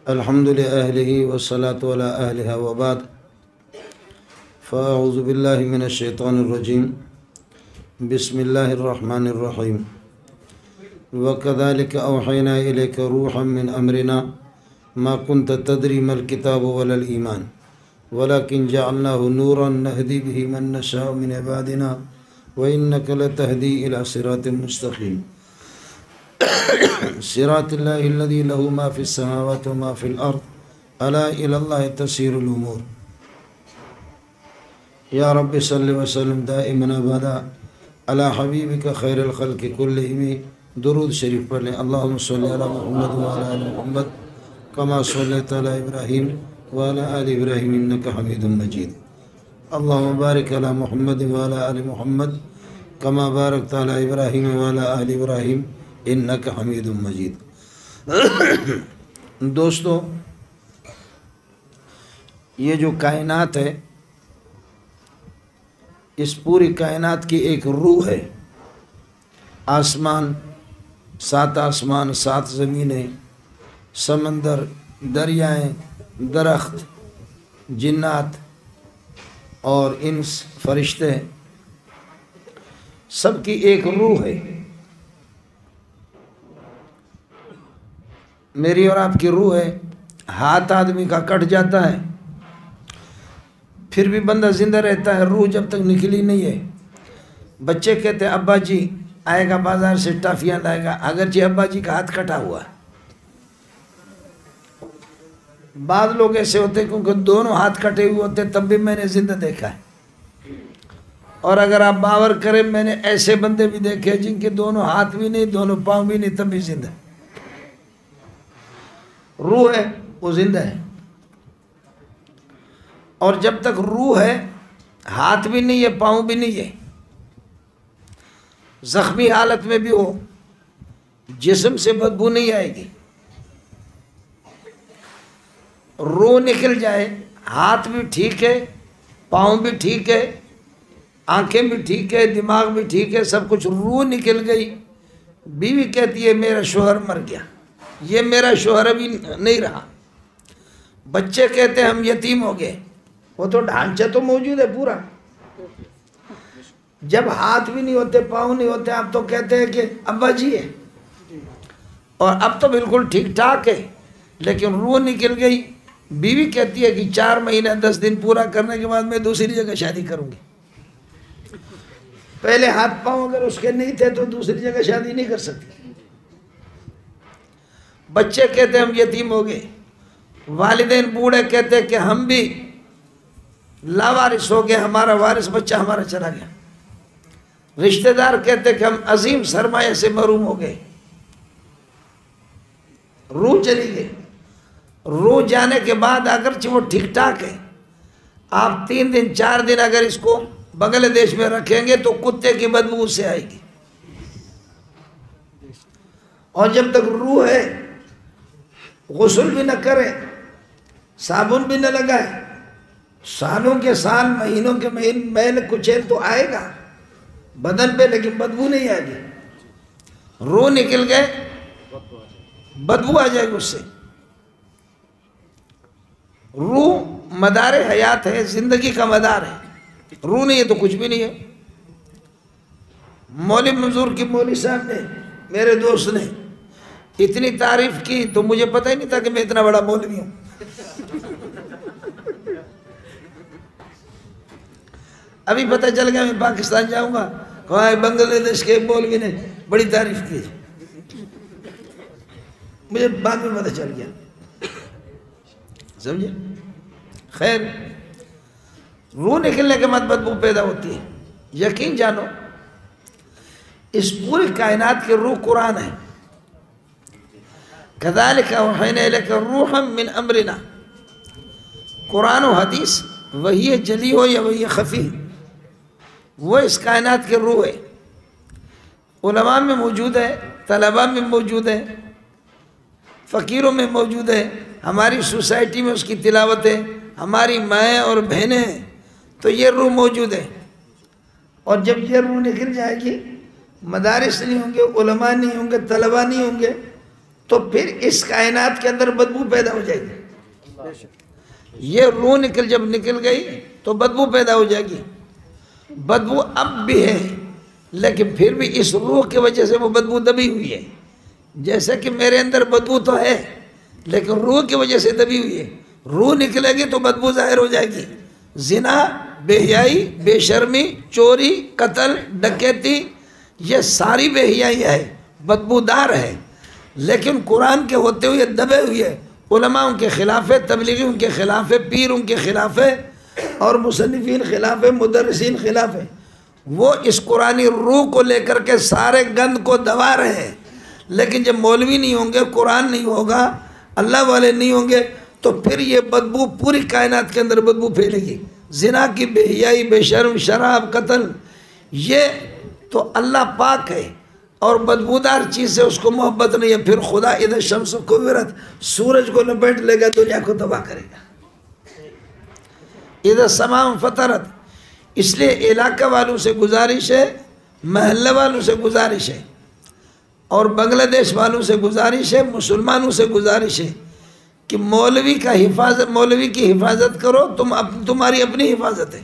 الحمد لأهله والصلاة على أهلها وبعد فأعوذ بالله من الشيطان الرجيم بسم الله الرحمن الرحيم وكذلك أوحينا إليك روحا من أمرنا ما كنت تدري ما الكتاب ولا الإيمان ولكن جعلناه نورا نهدي به من نشاء من عبادنا وإنك لتهدي إلى صراط مستقيم صراط الله الذي له ما في السماوات وما في الأرض ألا إلى الله تسير الأمور يا رب صل وسلم دائما أبدا على حبيبك خير الخلق كلهم درود شریف پڑھ لیں اللهم صل على محمد وعلى آل محمد كما صليت على إبراهيم وعلى آل إبراهيم إنك حميد مجيد اللهم بارك على محمد وعلى آل محمد كما باركت على إبراهيم وعلى آل إبراهيم انک حمید مجید۔ دوستو، یہ جو کائنات ہے اس پوری کائنات کی ایک روح ہے۔ آسمان، 7 آسمان، 7 زمینیں، سمندر، دریائیں، درخت، جنات اور انس، فرشتے، سب کی ایک روح ہے۔ میری اور آپ کی روح ہے۔ ہاتھ آدمی کا کٹ جاتا ہے پھر بھی بندہ زندہ رہتا ہے، روح جب تک نکلی نہیں ہے۔ بچے کہتے ہیں ابا جی آئے گا بازار سے ٹافیاں لائے گا، اگرچہ ابا جی کا ہاتھ کٹا ہوا ہے۔ بعض لوگ ایسے ہوتے ہیں کیونکہ دونوں ہاتھ کٹے ہوئے ہوتے تب بھی میں نے زندہ دیکھا ہے، اور اگر آپ باور کریں میں نے ایسے بندے بھی دیکھے جن کے دونوں ہاتھ بھی نہیں، دونوں پاؤں بھی نہیں، تب بھی زندہ۔ روح ہے وہ زندہ ہے، اور جب تک روح ہے ہاتھ بھی نہیں ہے، پاؤں بھی نہیں ہے، زخمی حالت میں بھی ہو جسم سے بدبو نہیں آئے گی۔ روح نکل جائے، ہاتھ بھی ٹھیک ہے، پاؤں بھی ٹھیک ہے، آنکھیں بھی ٹھیک ہے، دماغ بھی ٹھیک ہے، سب کچھ، روح نکل گئی، بیوی کہتی ہے میرا شوہر مر گیا، یہ میرا شوہر ابھی نہیں رہا۔ بچے کہتے ہیں ہم یتیم ہو گئے، وہ تو ڈھانچہ تو موجود ہے پورا۔ جب ہاتھ بھی نہیں ہوتے، پاؤں نہیں ہوتے، آپ تو کہتے ہیں کہ ابا جی ہے، اور اب تو بالکل ٹھیک ٹھاک ہے، لیکن روح نکل گئی۔ بیوی کہتی ہے کہ 4 مہینہ 10 دن پورا کرنے کے بعد میں دوسری جگہ شادی کروں گی۔ پہلے ہاتھ پاؤں اگر اس کے نہیں تھے تو دوسری جگہ شادی نہیں کر سکتی۔ بچے کہتے ہیں ہم یتیم ہو گئے، والدین بوڑھے کہتے ہیں کہ ہم بھی لاوارث ہو گئے، ہمارا وارث بچہ ہمارا چلا گیا۔ رشتہ دار کہتے ہیں کہ ہم عظیم سرمایہ سے محروم ہو گئے۔ روح چلی گئی۔ روح جانے کے بعد اگرچہ وہ ٹھیک ٹھاک ہے، آپ 3 دن 4 دن اگر اس کو بنگلہ دیش میں رکھیں گے تو کتے کی بدبو اس سے آئے گی، اور جب تک روح ہے غسل بھی نہ کرے، صابن بھی نہ لگائے، سالوں کے سال، مہینوں کے میل کچیل تو آئے گا بدن پہ، لیکن بدبو نہیں آئے گی۔ روح نکل گئے بدبو آ جائے گی اس سے۔ روح مدار حیات ہے، زندگی کا مدار ہے۔ روح نہیں ہے تو کچھ بھی نہیں ہے۔ مولوی منظور کی مولوی صاحب نے، میرے دوست نے اتنی تعریف کی تو مجھے پتہ ہی نہیں تھا کہ میں اتنا بڑا مولوی ہوں۔ ابھی پتہ چل گیا میں پاکستان جاؤں گا، وہاں بنگلہ دیش کے مولوی نے بڑی تعریف کی، مجھے بعد میں پتہ چل گیا، سمجھے؟ خیر، روح نکلنے کے بعد بدبو پیدا ہوتی ہے۔ یقین جانو اس پوری کائنات کی روح قرآن ہے۔ كذلك أوحينا إليك روحا من أمرنا۔ قرآن و حدیث وہی جلی ہو یا وہی خفی، وہ اس کائنات کی روح ہے۔ علماء میں موجود ہے، طلباء میں موجود ہے، فقیروں میں موجود ہے، ہماری سوسائٹی میں اس کی تلاوت ہے، ہماری مائیں اور بہنیں ہیں، تو یہ روح موجود ہے۔ اور جب یہ روح نکل جائے گی، مدارس نہیں ہوں گے، علماء نہیں ہوں گے، طلباء نہیں ہوں گے، تو پھر اس کائنات کے اندر بدبو پیدا ہو جائے گی. یہ روح جب نکل گئی تو بدبو پیدا ہو جائے گی. بدبو اب بھی ہے لیکن پھر بھی اس روح کی وجہ سے وہ بدبو دبی ہوئی ہے. جیسے کہ میرے اندر بدبو تو ہے لیکن روح کی وجہ سے دبی ہوئی ہے. روح نکلے گی تو بدبو ظاہر ہو جائے گی. زنا، بے حیائی، بے شرمی، چوری، قتل، ڈکیتی، یہ ساری بے حیائی ہے، بدبودار ہے. لیکن قرآن کے ہوتے ہوئے دبے ہوئے. علماء ان کے خلاف ہے، تبلیغی ان کے خلاف ہے، پیر ان کے خلاف ہے، اور مصنفین خلاف ہے، مدرسین خلاف ہے. وہ اس قرآنی روح کو لے کر کے سارے گند کو دبا رہے ہیں. لیکن جب مولوی نہیں ہوں گے، قرآن نہیں ہوگا، اللہ والے نہیں ہوں گے، تو پھر یہ بدبو پوری کائنات کے اندر بدبو پھیلے گی. زنا کی، بے حیائی، بے شرم، شراب، قتل، یہ تو اللہ پاک ہے اور بدبودار چیز سے اس کو محبت نہیں ہے. پھر خدا اذا الشمس کورت، سورج کو لپیٹ لے گا، دنیا کو تباہ کرے گا. اذا السماء انفطرت. اس لیے علاقہ والوں سے گزارش ہے، محلہ والوں سے گزارش ہے، اور بنگلہ دیش والوں سے گزارش ہے، مسلمانوں سے گزارش ہے کہ مولوی کی حفاظت کرو. تمہاری اپنی حفاظت ہے.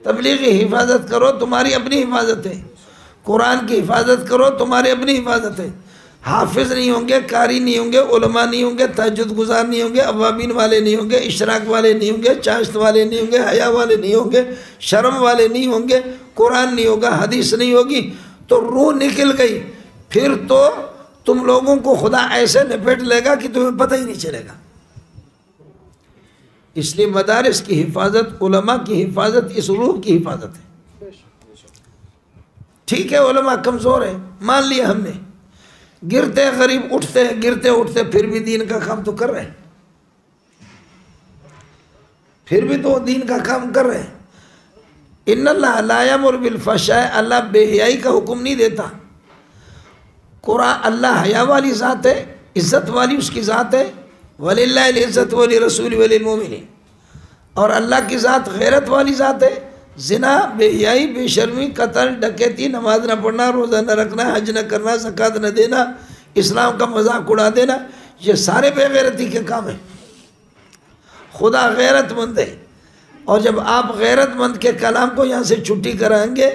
تبلیغی حفاظت کرو، تمہاری اپنی حفاظت ہے. قرآن کی حفاظت کرو، تمہاری اپنی حفاظت ہے. حافظ نہیں ہوں گے، قاری نہیں ہوں گے، علماء نہیں ہوں گے، تہجد گزار نہیں ہوں گے، اوابین والے نہیں ہوں گے، اشراق والے نہیں ہوں گے، چاشت والے نہیں ہوں گے، حیا والے نہیں ہوں گے، شرم والے نہیں ہوں گے، قرآن نہیں ہوگا، حدیث نہیں ہوگی، تو روح نکل گئی. پھر تو تم لوگوں کو خدا ایسے لپیٹ لے گا کہ تمہیں پتہ ہی نہیں چلے گا. اس لیے مدارس کی حفاظت، علماء کی حفاظت، اس روح کی حفاظت ہے. ٹھیک ہے علماء کمزور ہیں، مان لیا ہم نے، گرتے غریب اٹھتے گرتے اٹھتے، پھر بھی دین کا کام تو کر رہے ہیں، پھر بھی تو دین کا کام کر رہے ہیں. ان اللہ لا یامر بالفحشاء، اللہ بے حیائی کا حکم نہیں دیتا. قرآن، اللہ حیا والی ذات ہے، عزت والی اس کی ذات ہے. وَلِلَّهِ الْعِزَّةُ وَلِرَسُولِهِ وَلِلْمُؤْمِنِينَ. اور اللہ کی ذات غیرت والی ذات ہے. زنا، بے حیائی، بے شرمی، قتل، ڈکیتی، نماز نہ پڑھنا، روزہ نہ رکھنا، حج نہ کرنا، زکوٰۃ نہ دینا، اسلام کا مذاق اڑا دینا، یہ سارے بے غیرتی کے کام ہیں. خدا غیرت مند ہے، اور جب آپ غیرت مند کے کلام کو یہاں سے چھٹی کرائیں گے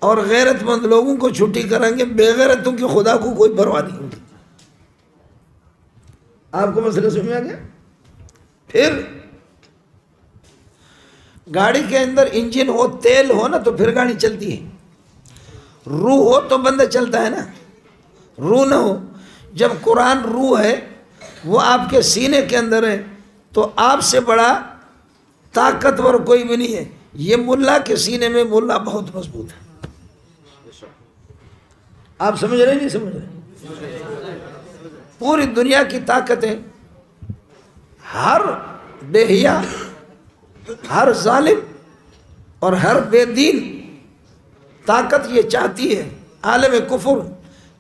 اور غیرت مند لوگوں کو چھٹی کرائیں گے، بے غیرتوں کی خدا کو کوئی پرواہ نہیں ہوگی. آپ کو مسئلہ سمجھ میں آ گیا؟ پھر گاڑی کے اندر انجن ہو، تیل ہو نا، تو پھر گاڑی چلتی ہے. روح ہو تو بندہ چلتا ہے نا. روح نہ ہو، جب قرآن روح ہے، وہ آپ کے سینے کے اندر ہے، تو آپ سے بڑا طاقتور کوئی بھی نہیں ہے. یہ ملا کے سینے میں ملا بہت مضبوط ہے. آپ سمجھ رہے نہیں سمجھ رہے؟ پوری دنیا کی طاقتیں، ہر بے حیا، ہر ظالم اور ہر بے دین طاقت یہ چاہتی ہے، عالم کفر،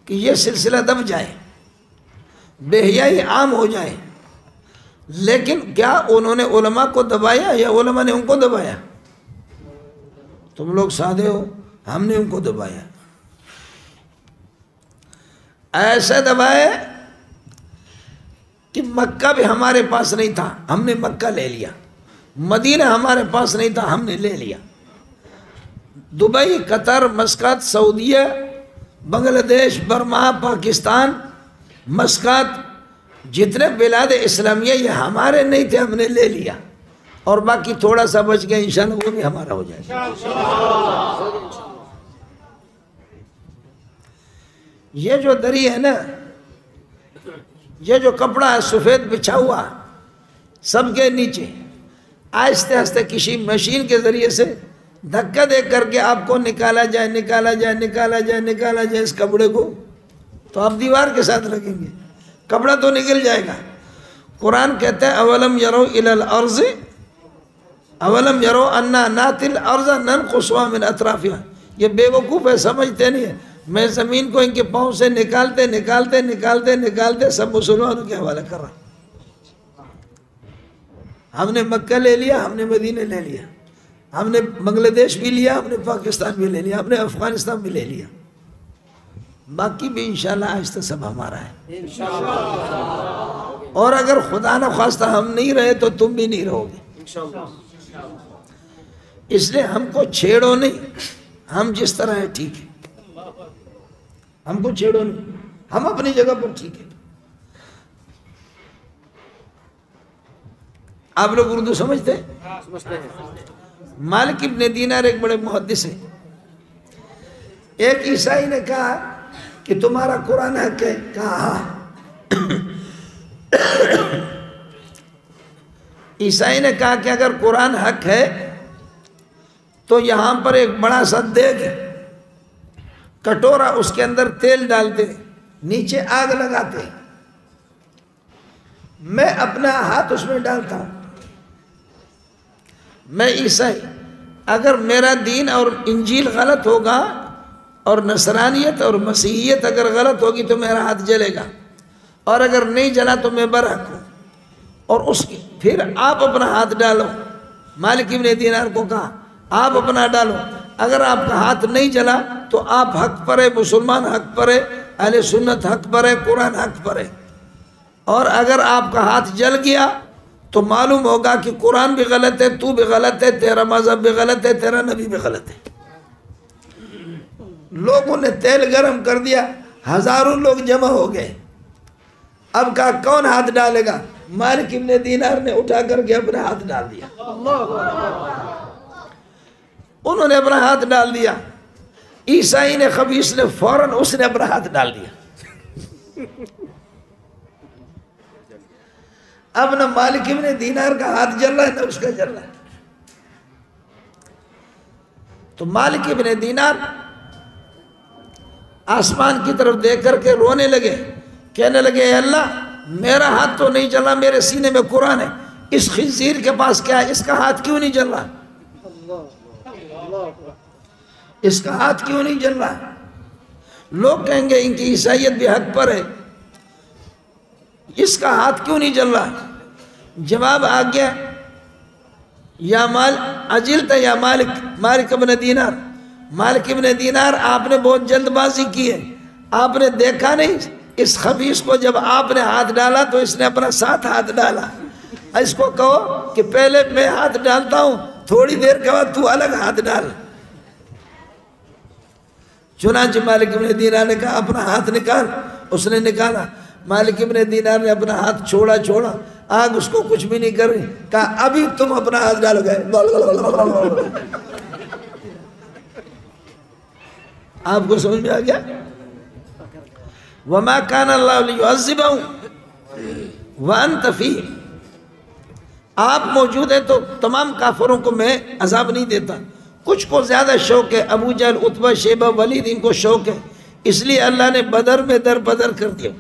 کہ یہ سلسلہ دب جائے، بے حیائی عام ہو جائے. لیکن کیا انہوں نے علماء کو دبایا یا علماء نے ان کو دبایا؟ تم لوگ سادے ہو، ہم نے ان کو دبایا. ایسے دبائے کہ مکہ بھی ہمارے پاس نہیں تھا، ہم نے مکہ لے لیا. مدینہ ہمارے پاس نہیں تھا، ہم نے لے لیا. دبئی، قطر، مسقط، سعودیہ، بنگلہ دیش، برما، پاکستان، مسقط، جتنے بلاد اسلامیہ یہ ہمارے نہیں تھے، ہم نے لے لیا. اور باقی تھوڑا سا بچ گیا، انشاءاللہ وہ بھی ہمارا ہو جائے گا. یہ جو دری ہے نا، یہ جو کپڑا ہے سفید بچھا ہوا سب کے نیچے، آہستہ آہستہ کسی مشین کے ذریعے سے دھکا دے کر کے آپ کو نکالا جائے، نکالا جائے، نکالا جائے، نکالا جائے اس کپڑے کو، تو آپ دیوار کے ساتھ لگیں گے، کپڑا تو نکل جائے گا. قرآن کہتا ہے اولم یرو الی الارض، اولم یرو انا ناتی الارض ننقصها من اطرافها. یہ بے وقوف ہے، سمجھتے نہیں ہے. میں زمین کو ان کے پاؤں سے نکالتے نکالتے نکالتے نکالتے سب مسلمانوں کے حوالے کر رہا. ہم نے مکہ لے لیا، ہم نے مدینہ لے لیا، ہم نے بنگلہ دیش بھی لیا، ہم نے پاکستان بھی لے لیا، ہم نے افغانستان بھی لے لیا. باقی بھی انشاءاللہ آہستہ سب ہمارا ہے اور اگر خدا نہ خواستہ ہم نہیں رہے تو تم بھی نہیں رہو گے، اس لیے ہم کو چھیڑو نہیں، ہم جس طرح ہیں ٹھیک ہے، ہم کو چھیڑو نہیں، ہم اپنی جگہ پر ٹھیک ہے۔ آپ لوگ اردو سمجھتے ہیں؟ مالک ابن دینار ایک بڑے محدث ہیں۔ ایک عیسائی نے کہا کہ تمہارا قرآن حق ہے؟ کہا ہاں۔ عیسائی نے کہا کہ اگر قرآن حق ہے تو یہاں پر ایک بڑا سا دیگ ہے، کٹورا، اس کے اندر تیل ڈالتے ہیں، نیچے آگ لگاتے ہیں، میں اپنا ہاتھ اس میں ڈالتا ہوں، میں عیسائی، اگر میرا دین اور انجیل غلط ہوگا اور نصرانیت اور مسیحیت اگر غلط ہوگی تو میرا ہاتھ جلے گا، اور اگر نہیں جلا تو میں برحق ہوں، اور اس کی پھر آپ اپنا ہاتھ ڈالو۔ مالک ابن دینار کو کہا آپ اپنا ڈالو، اگر آپ کا ہاتھ نہیں جلا تو آپ حق پر ہے، مسلمان حق پر ہے، اہل سنت حق پر ہے، قرآن حق پر ہے، اور اگر آپ کا ہاتھ جل گیا تو معلوم ہوگا کہ قرآن بھی غلط ہے، تو بھی غلط ہے، تیرا مذہب بھی غلط ہے، تیرا نبی بھی غلط ہے۔ لوگوں نے تیل گرم کر دیا، ہزاروں لوگ جمع ہو گئے، اب کہا کون ہاتھ ڈالے گا؟ مالک ابن دینار نے اٹھا کر کے اپنا ہاتھ ڈال دیا، انہوں نے اپنا ہاتھ ڈال دیا، عیسائی نے خبیث نے فوراً اس نے اپنا ہاتھ ڈال دیا، اب نہ مالک ابن دینار کا ہاتھ جل رہا ہے نہ اس کا جل رہا ہے۔ تو مالک ابن دینار آسمان کی طرف دیکھ کر کے رونے لگے، کہنے لگے اے اللہ میرا ہاتھ تو نہیں جل رہا، میرے سینے میں قرآن ہے، اس خنزیر کے پاس کیا ہے، اس کا ہاتھ کیوں نہیں جل رہا، اس کا ہاتھ کیوں نہیں جل رہا؟ لوگ کہیں گے ان کی عیسائیت بھی حق پر ہے، اس کا ہاتھ کیوں نہیں جل رہا؟ جواب آ گیا، یا عجلت یا مالک ابن دینار، مالک ابن دینار آپ نے بہت جلد بازی کی ہے، آپ نے دیکھا نہیں اس خبیث کو، جب آپ نے ہاتھ ڈالا تو اس نے اپنا ساتھ ہاتھ ڈالا، اس کو کہو کہ پہلے میں ہاتھ ڈالتا ہوں، تھوڑی دیر کے بعد تو الگ ہاتھ ڈال۔ چنانچہ مالک ابن دینار نے کہا اپنا ہاتھ نکال، اس نے نکالا، مالک ابن دینار نے اپنا ہاتھ چھوڑا، آگ اس کو کچھ بھی نہیں کر رہی، کہا ابھی تم اپنا ہاتھ ڈالو گے، آپ کو سمجھ میں آ گیا؟ وَمَا كَانَ اللَّهُ لِيُعَذِّبَهُمْ وَأَنْتَ فِيهِمْ، آپ موجود ہیں تو تمام کافروں کو میں عذاب نہیں دیتا، کچھ کو زیادہ شوق ہے، ابو جہل، عتبہ، شیبہ، ولید، ان کو شوق ہے، اس لیے اللہ نے بدر میں در بدر کر دیا،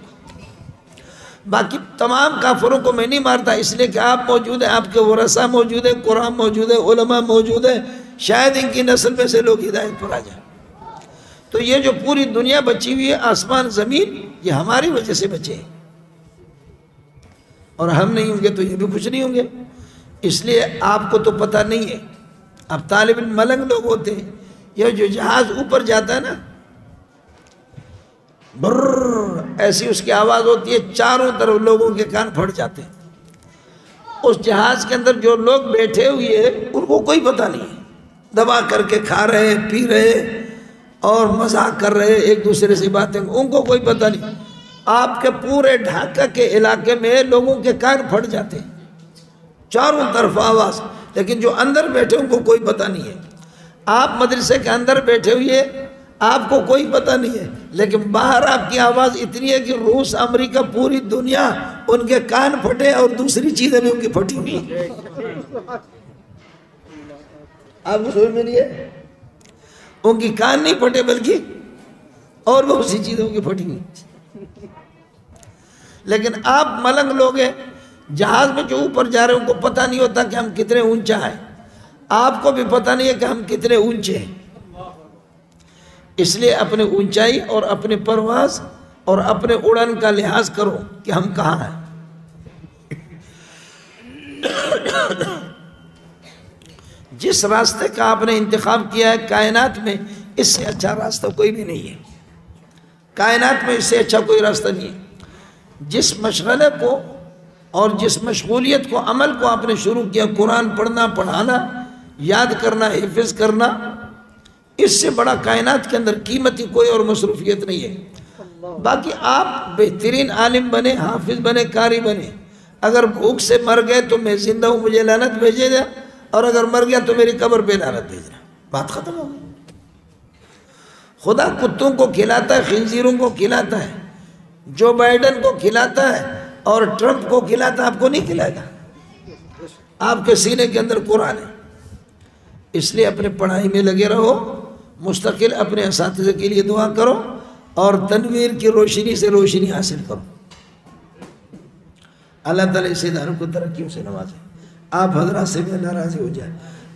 باقی تمام کافروں کو میں نہیں مارتا، اس لیے کہ آپ موجود ہیں، آپ کے ورثہ موجود ہیں، قرآن موجود ہے، علماء موجود ہیں، شاید ان کی نسل میں سے لوگ ہدایت پر آ جائیں۔ تو یہ جو پوری دنیا بچی ہوئی ہے، آسمان زمین، یہ ہماری وجہ سے بچے ہیں، اور ہم نہیں ہوں گے تو یہ بھی کچھ نہیں ہوں گے، اس لیے آپ کو تو پتہ نہیں ہے، اب طالب علم ملنگ لوگ ہوتے ہیں، یہ جو جہاز اوپر جاتا ہے نا، برر ایسی اس کی آواز ہوتی ہے، چاروں طرف لوگوں کے کان پھٹ جاتے ہیں، اس جہاز کے اندر جو لوگ بیٹھے ہوئے ہیں ان کو کوئی پتہ نہیں ہے، دبا کر کے کھا رہے، پی رہے اور مذاق کر رہے، ایک دوسرے سے باتیں، ان کو کوئی پتہ نہیں، آپ کے پورے ڈھاکہ کے علاقے میں لوگوں کے کان پھٹ جاتے ہیں، چاروں طرف آواز، لیکن جو اندر بیٹھے ان کو کوئی پتہ نہیں ہے، آپ مدرسے کے اندر بیٹھے ہوئے آپ کو کوئی پتہ نہیں ہے، لیکن باہر آپ کی آواز اتنی ہے کہ روس، امریکہ، پوری دنیا ان کے کان پھٹے اور دوسری چیزیں بھی ان کی پھٹی ہوئی ہیں، آپ کو سمجھ میں نہیں ہے؟ ان کی کان نہیں پھٹے بلکہ اور بہت سی چیزوں کی پھٹی ہوئی، لیکن آپ ملنگ لوگ ہیں، جہاز میں جو اوپر جا رہے ہیں ان کو پتہ نہیں ہوتا کہ ہم کتنے اونچا ہیں، آپ کو بھی پتہ نہیں ہے کہ ہم کتنے اونچے ہیں، اس لیے اپنے اونچائی اور اپنے پرواز اور اپنے اڑن کا لحاظ کرو کہ ہم کہاں ہیں۔ جس راستے کا آپ نے انتخاب کیا ہے کائنات میں، اس سے اچھا راستہ کوئی بھی نہیں ہے، کائنات میں اس سے اچھا کوئی راستہ نہیں ہے۔ جس مشغلے کو اور جس مشغولیت کو، عمل کو آپ نے شروع کیا، قرآن پڑھنا، پڑھانا، یاد کرنا، حفظ کرنا، اس سے بڑا کائنات کے اندر قیمتی کوئی اور مصروفیت نہیں ہے۔ باقی آپ بہترین عالم بنے، حافظ بنے، قاری بنے، اگر بھوک سے مر گئے تو میں زندہ ہوں، مجھے لعنت بھیجے گا، اور اگر مر گیا تو میری قبر پہ لعنت بھیجنا، بات ختم ہو گئی۔ خدا کتوں کو کھلاتا ہے، خنزیروں کو کھلاتا ہے، جو بائیڈن کو کھلاتا ہے اور ٹرمپ کو کھلاتا ہے، آپ کو نہیں کھلائے گا۔ آپ کے سینے کے اندر قرآن ہے، اس لیے اپنے پڑھائی میں لگے رہو، مستقل اپنے اساتذہ کے لیے دعا کرو، اور تنویر کی روشنی سے روشنی حاصل کرو۔ اللہ تعالیٰ اس اداروں کو ترقیوں سے نوازے، آپ حضرات سے بھی اللہ راضی ہو جائے،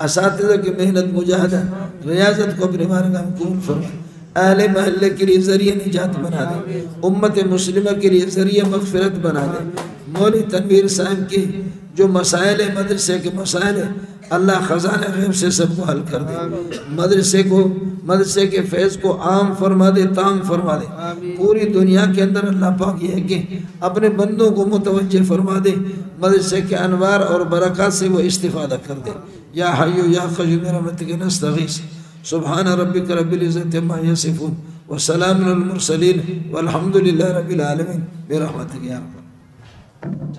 اساتذہ کی محنت مجاہدہ ریاضت کو اپنے بارگاہ میں قبول فرمائے، اہل محلے کے لیے ذریعہ نجات بنا دے، امت مسلمہ کے لیے ذریعہ مغفرت بنا دے۔ مولوی تنویر صاحب کی جو مسائل ہے، مدرسے کے مسائل ہے، اللہ خزانہ غیب سے سب کو حل کر دے، مدرسے کے فیض کو عام فرما دے، تام فرما دے۔ پوری دنیا کے اندر اللہ پاک یہ ہے کہ اپنے بندوں کو متوجہ فرما دے، مدرسے کے انوار اور برکات سے وہ استفادہ کر دے۔ یا حیو یا قیوم برحمتک نستغیث، سبحان ربک رب العزت عما یصفون وسلام علی المرسلین والحمد للہ رب العالمین برحمتک یا رب۔